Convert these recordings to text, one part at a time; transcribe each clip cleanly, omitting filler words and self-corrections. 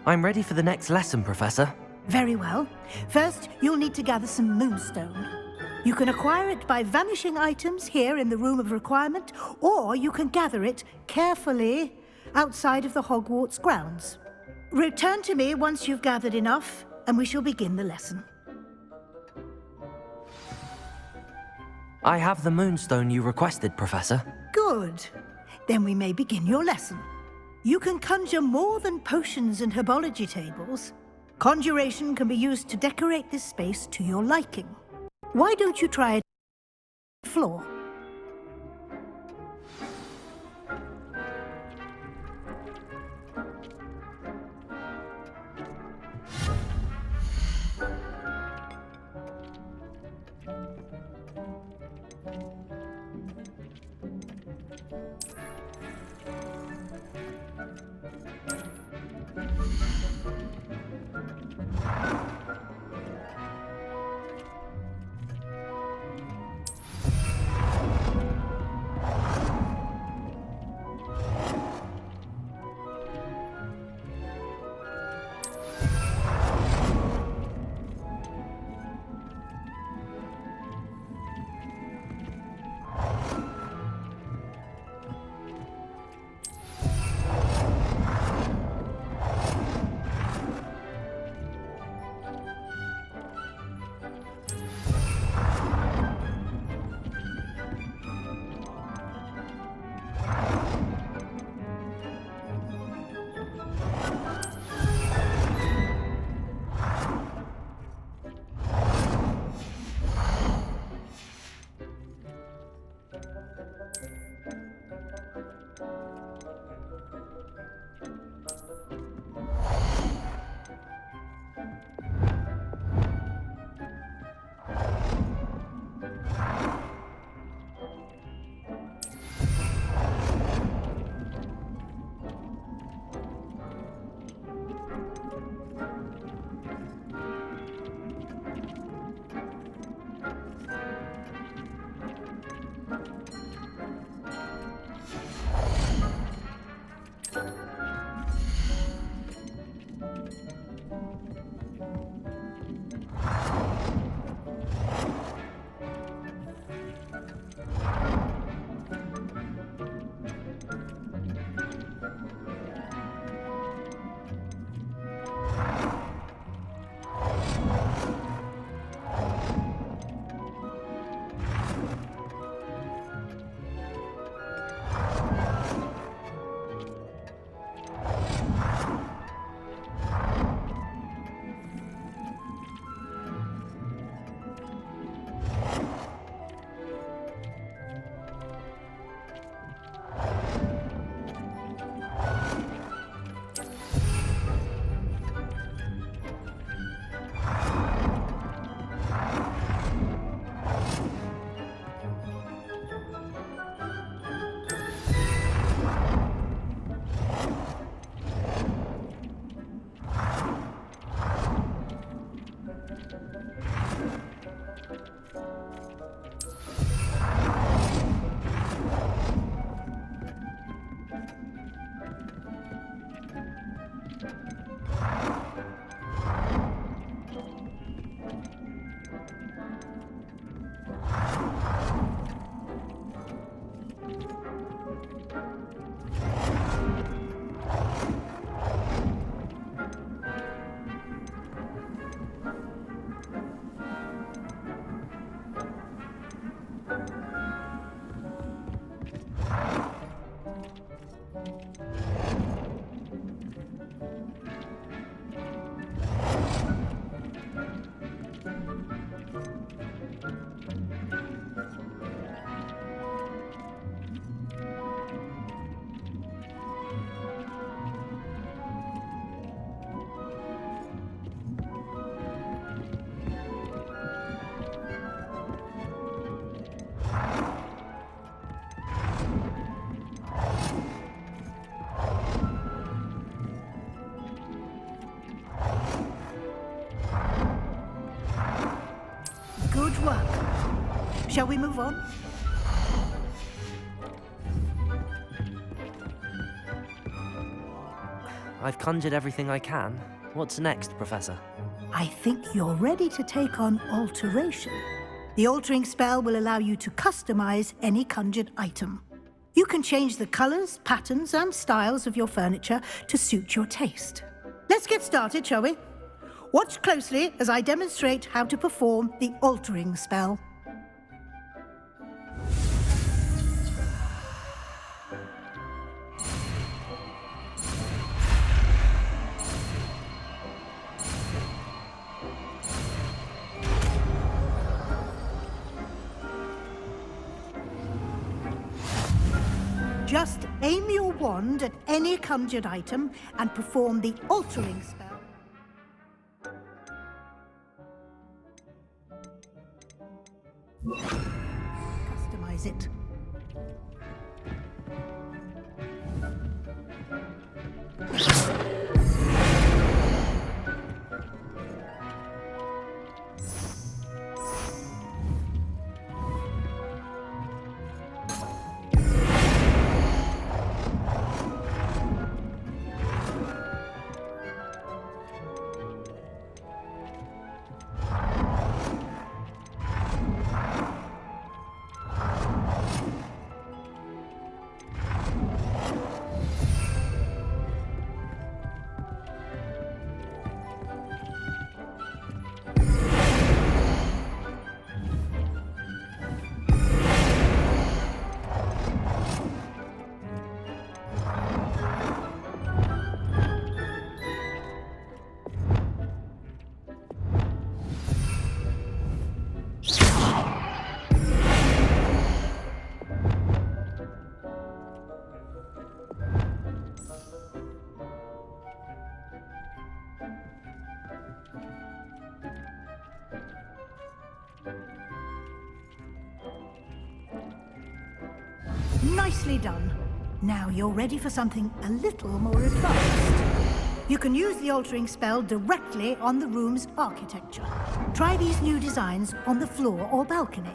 I'm ready for the next lesson, Professor. Very well. First, you'll need to gather some moonstone. You can acquire it by vanishing items here in the Room of Requirement, or you can gather it carefully outside of the Hogwarts grounds. Return to me once you've gathered enough, and we shall begin the lesson. I have the moonstone you requested, Professor. Good. Then we may begin your lesson. You can conjure more than potions and herbology tables. Conjuration can be used to decorate this space to your liking. Why don't you try it on the floor? Good work. Shall we move on? I've conjured everything I can. What's next, Professor? I think you're ready to take on alteration. The altering spell will allow you to customize any conjured item. You can change the colors, patterns, and styles of your furniture to suit your taste. Let's get started, shall we? Watch closely as I demonstrate how to perform the altering spell. Just aim your wand at any conjured item and perform the altering spell. Customize it. Nicely done. Now you're ready for something a little more advanced. You can use the altering spell directly on the room's architecture. Try these new designs on the floor or balcony.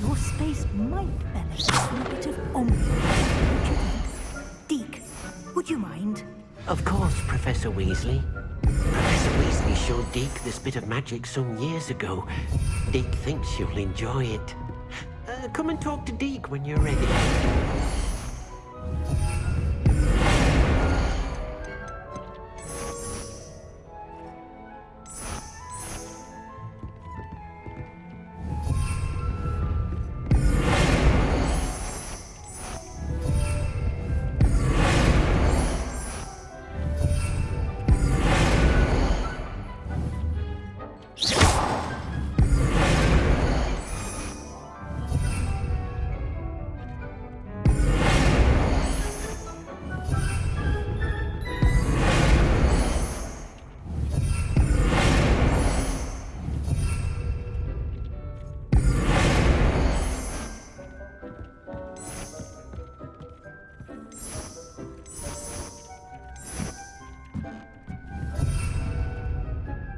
Your space might benefit from a bit of ambiance. Deke, would you mind? Of course, Professor Weasley. Professor Weasley showed Deke this bit of magic some years ago. Deke thinks you'll enjoy it. Come and talk to Deke when you're ready.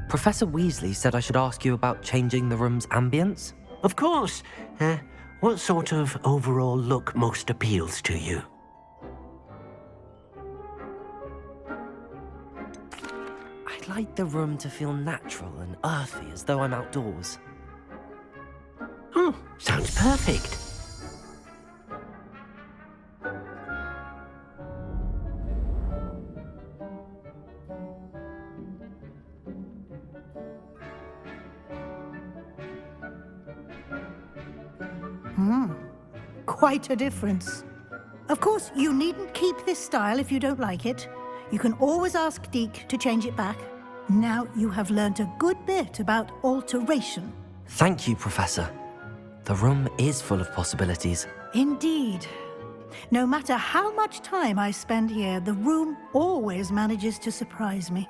Professor Weasley said I should ask you about changing the room's ambience. Of course. What sort of overall look most appeals to you? I'd like the room to feel natural and earthy, as though I'm outdoors. Oh, sounds perfect. Quite a difference. Of course, you needn't keep this style if you don't like it. You can always ask Deke to change it back. Now you have learnt a good bit about alteration. Thank you, Professor. The room is full of possibilities. Indeed. No matter how much time I spend here, the room always manages to surprise me.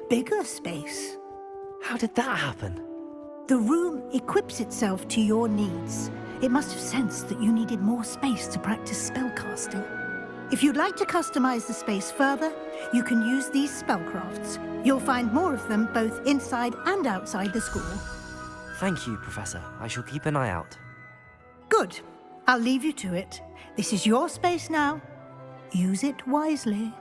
bigger space. How did that happen? The room equips itself to your needs. It must have sensed that you needed more space to practice spellcasting. If you'd like to customize the space further, you can use these spellcrafts. You'll find more of them both inside and outside the school. Thank you, Professor. I shall keep an eye out. Good. I'll leave you to it. This is your space now. Use it wisely.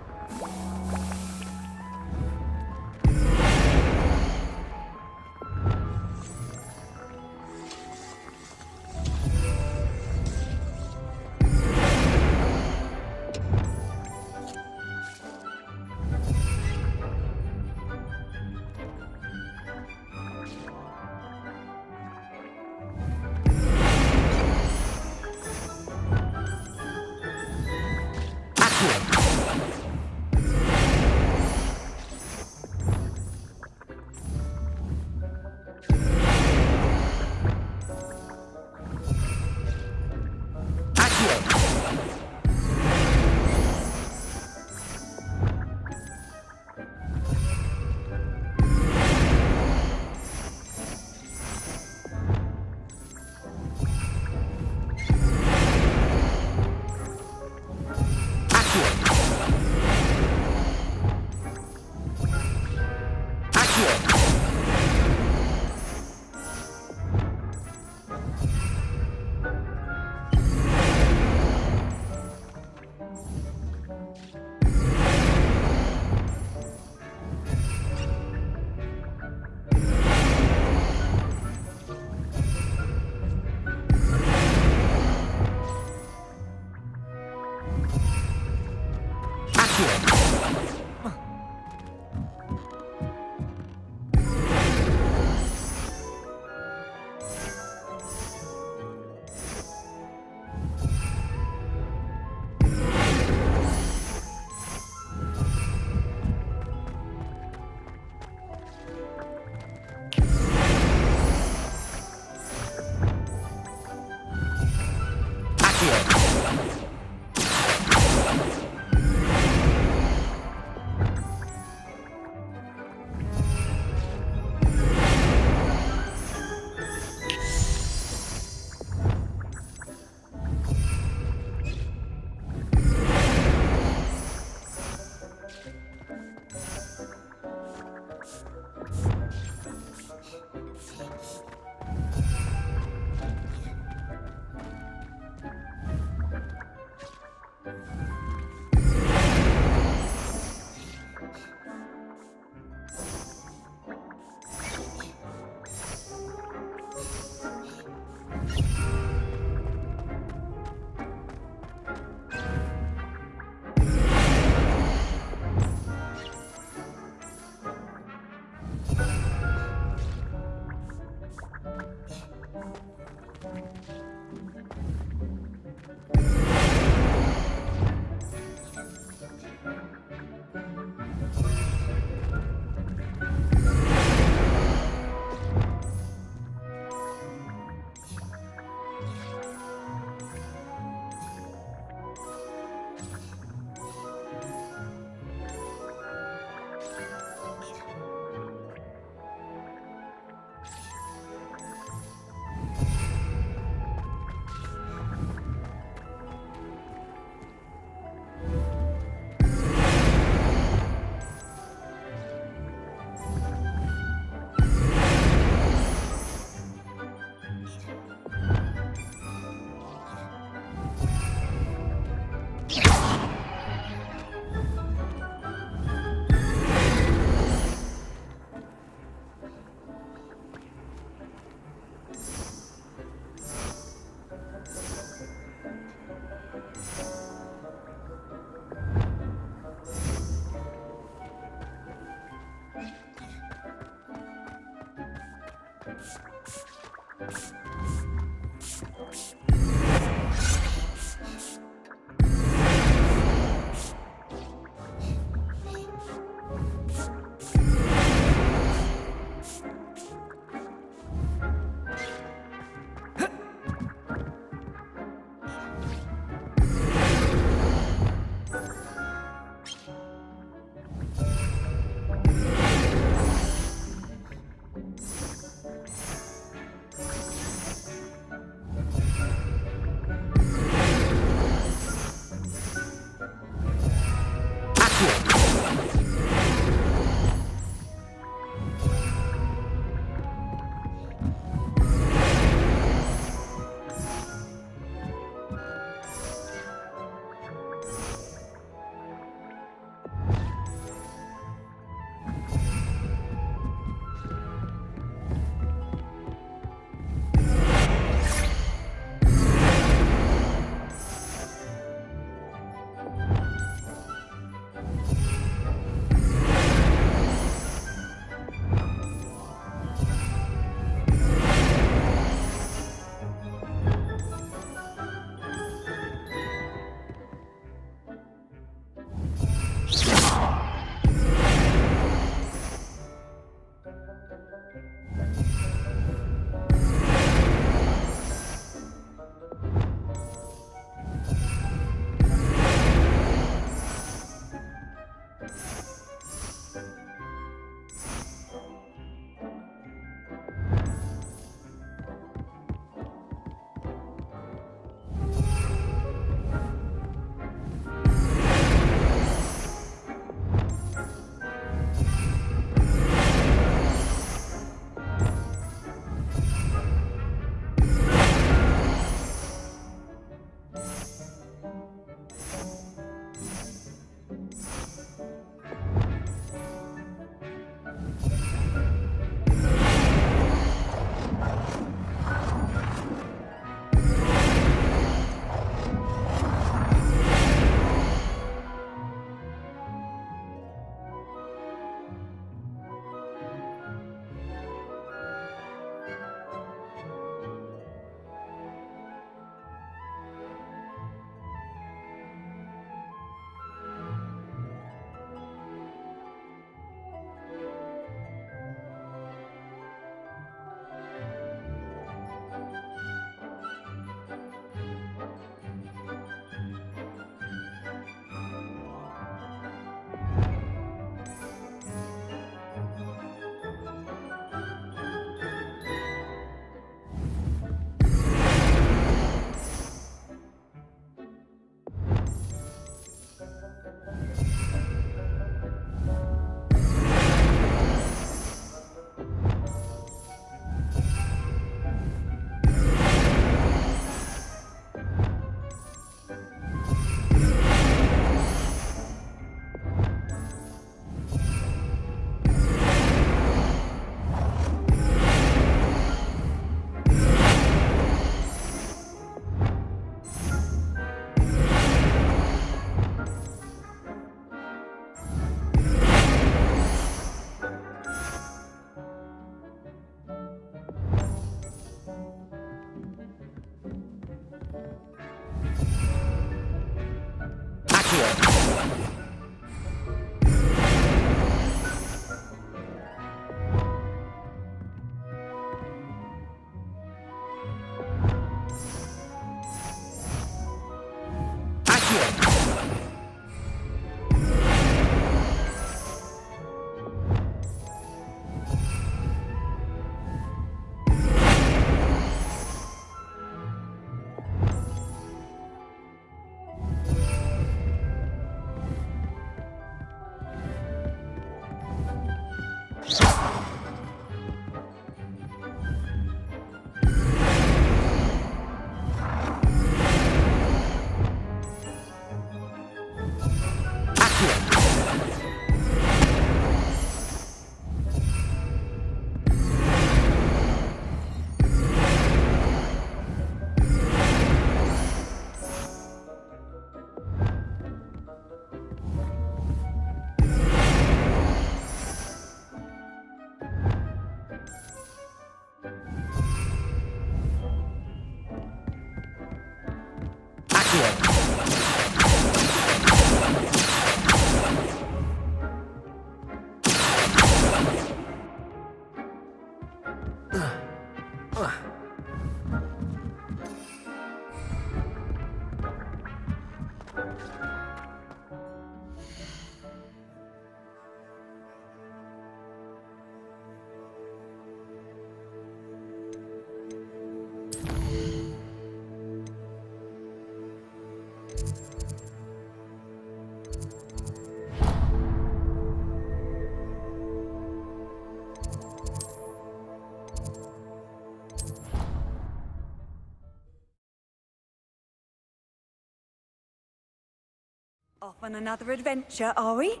Off on another adventure, are we?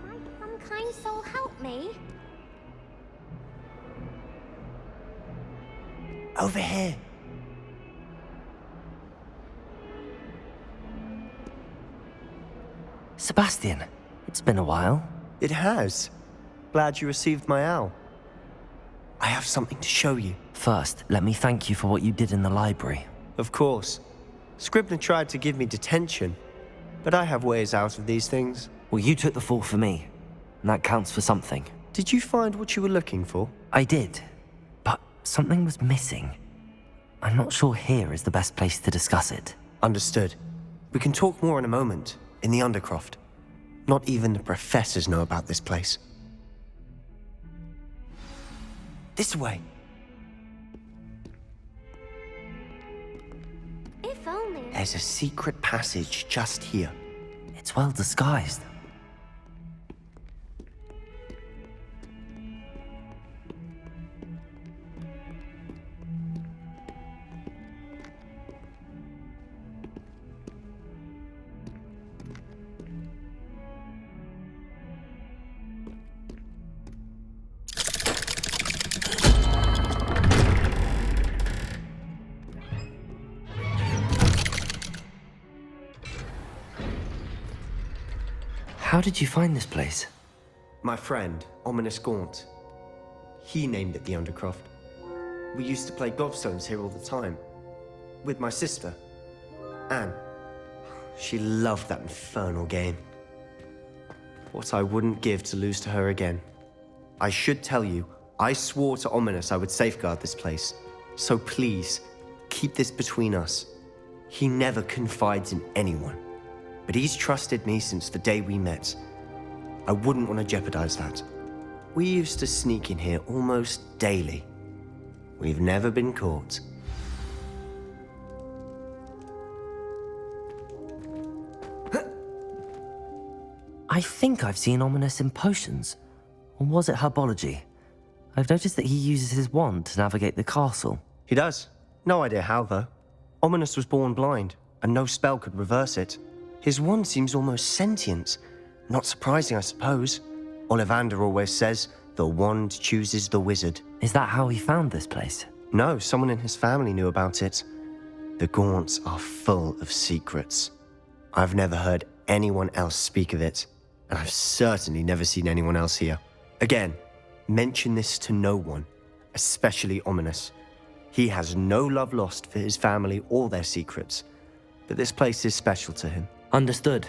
Might some kind soul help me? Over here. Sebastian, it's been a while. It has. Glad you received my owl. I have something to show you. First, let me thank you for what you did in the library. Of course. Scribner tried to give me detention, but I have ways out of these things. Well, you took the fall for me, and that counts for something. Did you find what you were looking for? I did, but something was missing. I'm not sure here is the best place to discuss it. Understood. We can talk more in a moment, in the Undercraft. Not even the professors know about this place. This way. If only. There's a secret passage just here. It's well disguised. How did you find this place? My friend, Ominous Gaunt. He named it the Undercraft. We used to play gobstones here all the time. With my sister, Anne. She loved that infernal game. What I wouldn't give to lose to her again. I should tell you, I swore to Ominous I would safeguard this place. So please, keep this between us. He never confides in anyone. But he's trusted me since the day we met. I wouldn't want to jeopardize that. We used to sneak in here almost daily. We've never been caught. I think I've seen Ominous in potions. Or was it herbology? I've noticed that he uses his wand to navigate the castle. He does. No idea how, though. Ominous was born blind, and no spell could reverse it. His wand seems almost sentient. Not surprising, I suppose. Ollivander always says, the wand chooses the wizard. Is that how he found this place? No, someone in his family knew about it. The Gaunts are full of secrets. I've never heard anyone else speak of it, and I've certainly never seen anyone else here. Again, mention this to no one, especially Ominous. He has no love lost for his family or their secrets, but this place is special to him. Understood.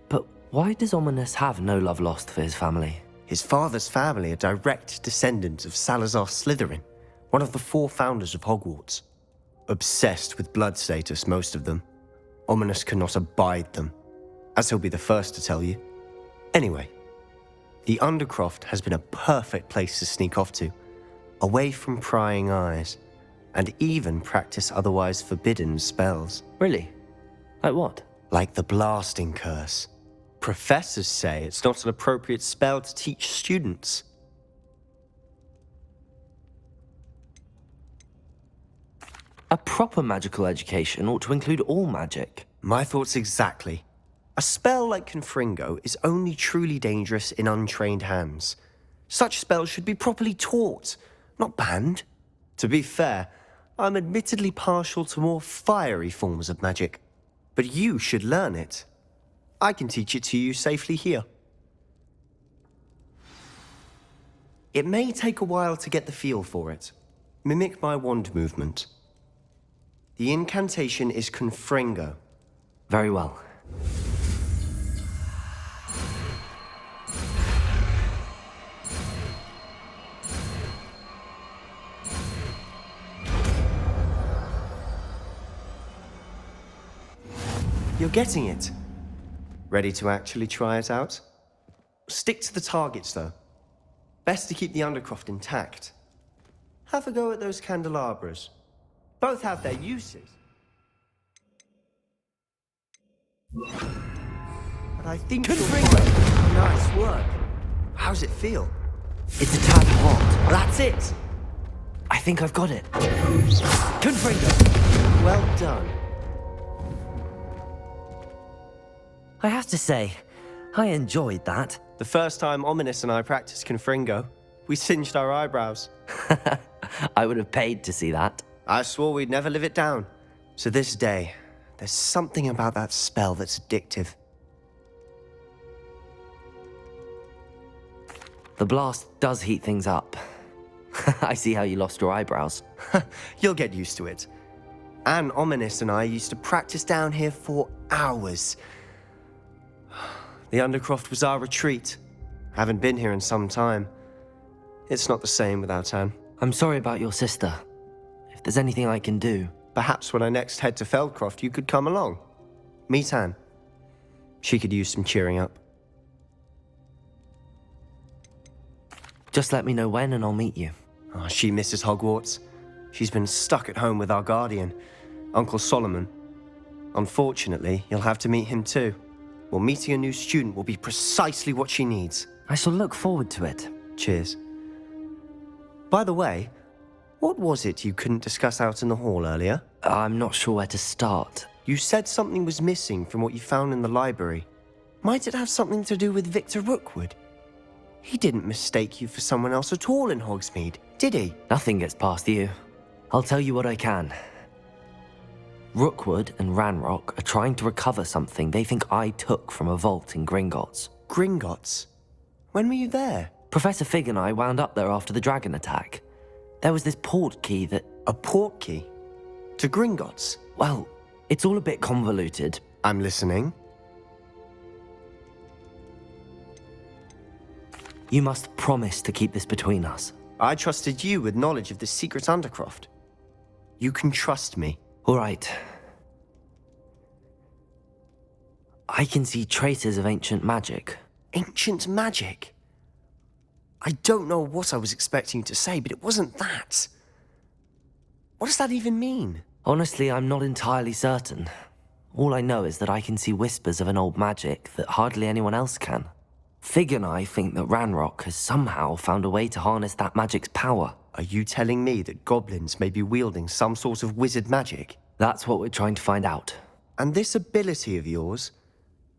But why does Ominous have no love lost for his family? His father's family are direct descendants of Salazar Slytherin, one of the 4 founders of Hogwarts. Obsessed with blood status, most of them. Ominous cannot abide them, as he'll be the first to tell you. Anyway, the Undercraft has been a perfect place to sneak off to, away from prying eyes. and even practice otherwise forbidden spells. Really? Like what? Like the blasting curse. Professors say it's not an appropriate spell to teach students. A proper magical education ought to include all magic. My thoughts exactly. A spell like Confringo is only truly dangerous in untrained hands. Such spells should be properly taught, not banned. To be fair, I'm admittedly partial to more fiery forms of magic. But you should learn it. I can teach it to you safely here. It may take a while to get the feel for it. Mimic my wand movement. The incantation is Confringo. Very well. You're getting it. Ready to actually try it out? Stick to the targets, though. Best to keep the Undercraft intact. Have a go at those candelabras. Both have their uses. But I think nice work. How's it feel? It's a tad hot. That's it! I think I've got it. Confringo! Well done. I have to say, I enjoyed that. The first time Ominous and I practiced Confringo, we singed our eyebrows. I would have paid to see that. I swore we'd never live it down. To this day, there's something about that spell that's addictive. The blast does heat things up. I see how you lost your eyebrows. You'll get used to it. Anne, Ominous and I used to practice down here for hours. The Undercraft was our retreat. Haven't been here in some time. It's not the same without Anne. I'm sorry about your sister. If there's anything I can do... Perhaps when I next head to Feldcroft, you could come along. Meet Anne. She could use some cheering up. Just let me know when and I'll meet you. Oh, she misses Hogwarts. She's been stuck at home with our guardian, Uncle Solomon. Unfortunately, you'll have to meet him too. Well, meeting a new student will be precisely what she needs. I shall look forward to it. Cheers. By the way, what was it you couldn't discuss out in the hall earlier? I'm not sure where to start. You said something was missing from what you found in the library. Might it have something to do with Victor Rookwood? He didn't mistake you for someone else at all in Hogsmeade, did he? Nothing gets past you. I'll tell you what I can. Rookwood and Ranrock are trying to recover something they think I took from a vault in Gringotts. Gringotts? When were you there? Professor Fig and I wound up there after the dragon attack. There was this port key that... A port key? To Gringotts? Well, it's all a bit convoluted. I'm listening. You must promise to keep this between us. I trusted you with knowledge of the secret Undercraft. You can trust me. All right. I can see traces of ancient magic. Ancient magic? I don't know what I was expecting you to say, but it wasn't that. What does that even mean? Honestly, I'm not entirely certain. All I know is that I can see whispers of an old magic that hardly anyone else can. Fig and I think that Ranrock has somehow found a way to harness that magic's power. Are you telling me that goblins may be wielding some sort of wizard magic? That's what we're trying to find out. And this ability of yours,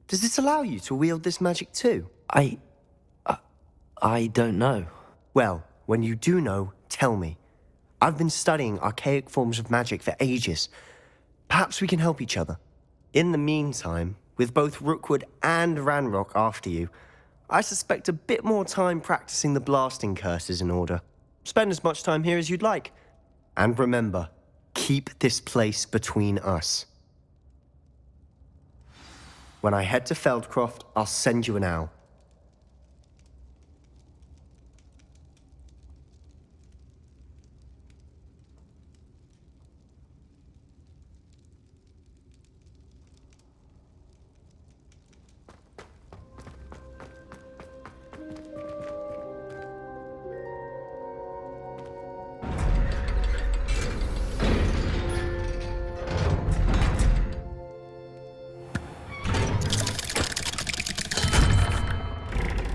does it allow you to wield this magic too? I don't know. Well, when you do know, tell me. I've been studying archaic forms of magic for ages. Perhaps we can help each other. In the meantime, with both Rookwood and Ranrock after you, I suspect a bit more time practicing the blasting curse is in order. Spend as much time here as you'd like. And remember, keep this place between us. When I head to Feldcroft, I'll send you an owl.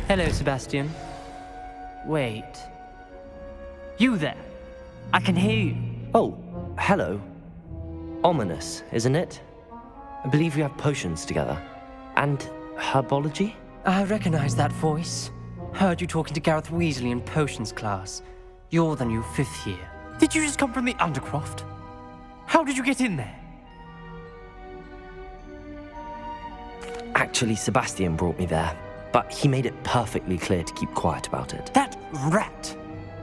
Hello, Sebastian. Wait. You there? I can hear you. Oh, hello. Ominous, isn't it? I believe we have potions together. And herbology? I recognize that voice. Heard you talking to Gareth Weasley in potions class. You're the new 5th year. Did you just come from the Undercraft? How did you get in there? Actually, Sebastian brought me there, but he made it perfectly clear to keep quiet about it. That rat!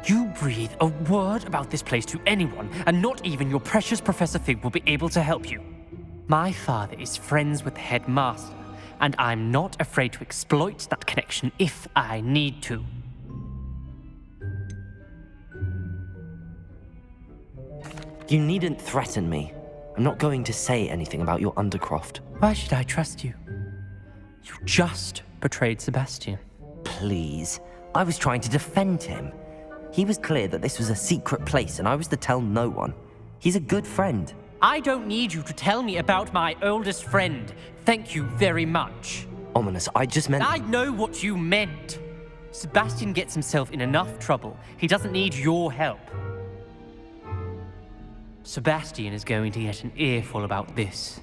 You breathe a word about this place to anyone, and not even your precious Professor Fig will be able to help you. My father is friends with the headmaster, and I'm not afraid to exploit that connection if I need to. You needn't threaten me. I'm not going to say anything about your Undercroft. Why should I trust you? You just betrayed Sebastian. Please. I was trying to defend him. He was clear that this was a secret place and I was to tell no one. He's a good friend. I don't need you to tell me about my oldest friend. Thank you very much. Ominous, I just meant... I know what you meant. Sebastian gets himself in enough trouble. He doesn't need your help. Sebastian is going to get an earful about this.